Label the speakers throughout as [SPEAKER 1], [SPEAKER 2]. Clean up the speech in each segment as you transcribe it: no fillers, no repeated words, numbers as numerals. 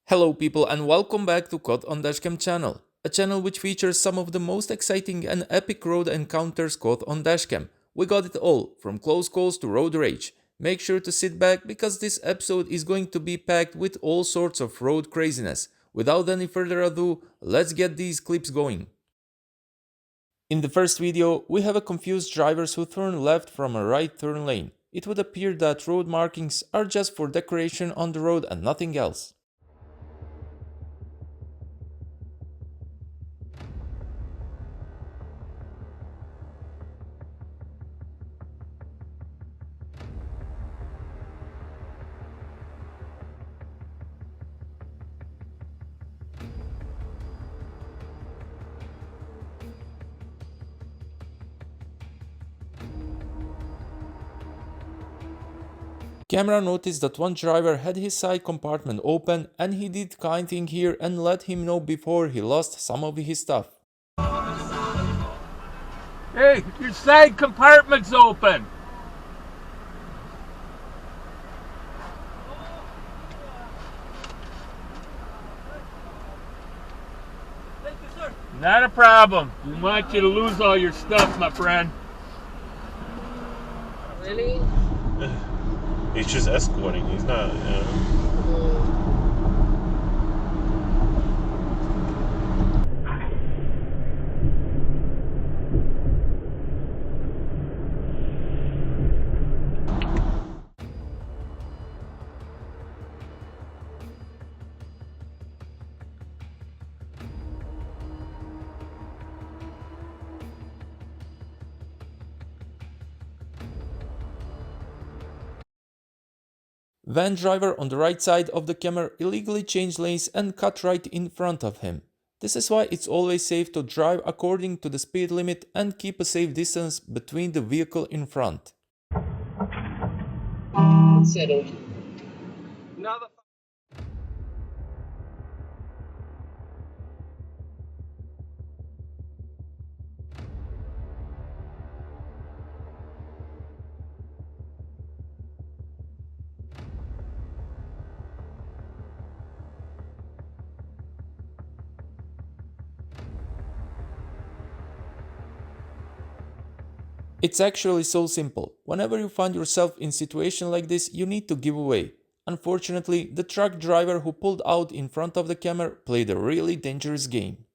[SPEAKER 1] Hello people and welcome back to Caught on Dashcam channel, a channel which features some of the most exciting and epic road encounters caught on Dashcam. We got it all, from close calls to road rage. Make sure to sit back because this episode is going to be packed with all sorts of road craziness. Without any further ado, let's get these clips going. In the first video, we have a confused drivers who turn left from a right turn lane. It would appear that road markings are just for decoration on the road and nothing else. Camera noticed that one driver had his side compartment open and he did kind thing here and let him know before he lost some of his stuff.
[SPEAKER 2] Hey, your side compartment's open.
[SPEAKER 3] Thank you, sir.
[SPEAKER 2] Not a problem. We want you to lose all your stuff, my friend.
[SPEAKER 3] Really?
[SPEAKER 4] He's just escorting. He's not,
[SPEAKER 1] Van driver on the right side of the camera illegally changed lanes and cut right in front of him. This is why it's always safe to drive according to the speed limit and keep a safe distance between the vehicle in front.
[SPEAKER 3] Settled. Now the
[SPEAKER 1] It's actually so simple. Whenever you find yourself in a situation like this, you need to give away. Unfortunately, the truck driver who pulled out in front of the camera played a really dangerous game.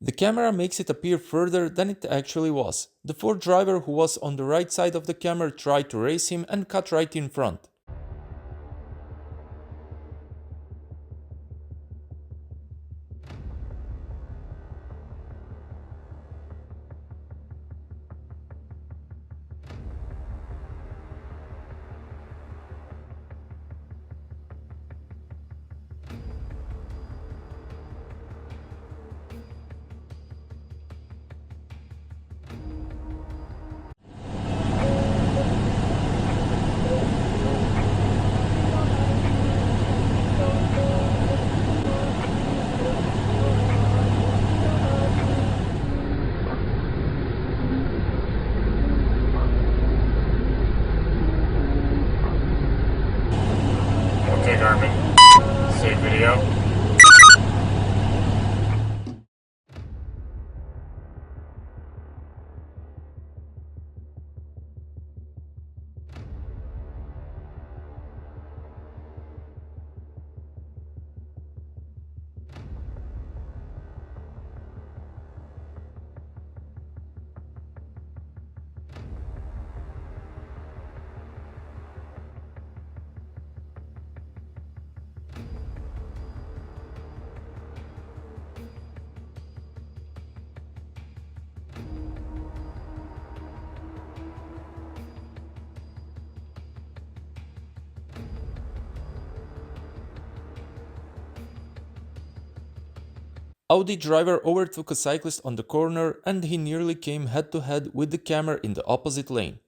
[SPEAKER 1] The camera makes it appear further than it actually was. The Ford driver who was on the right side of the camera tried to race him and cut right in front.
[SPEAKER 4] Okay, Garmin. Save video.
[SPEAKER 1] Audi driver overtook a cyclist on the corner and he nearly came head to head with the camera in the opposite lane.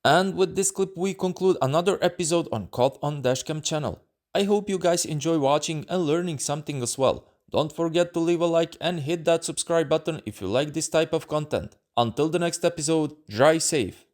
[SPEAKER 1] And with this clip we conclude another episode on Caught on Dashcam channel. I hope you guys enjoy watching and learning something as well. Don't forget to leave a like and hit that subscribe button if you like this type of content. Until the next episode, drive safe.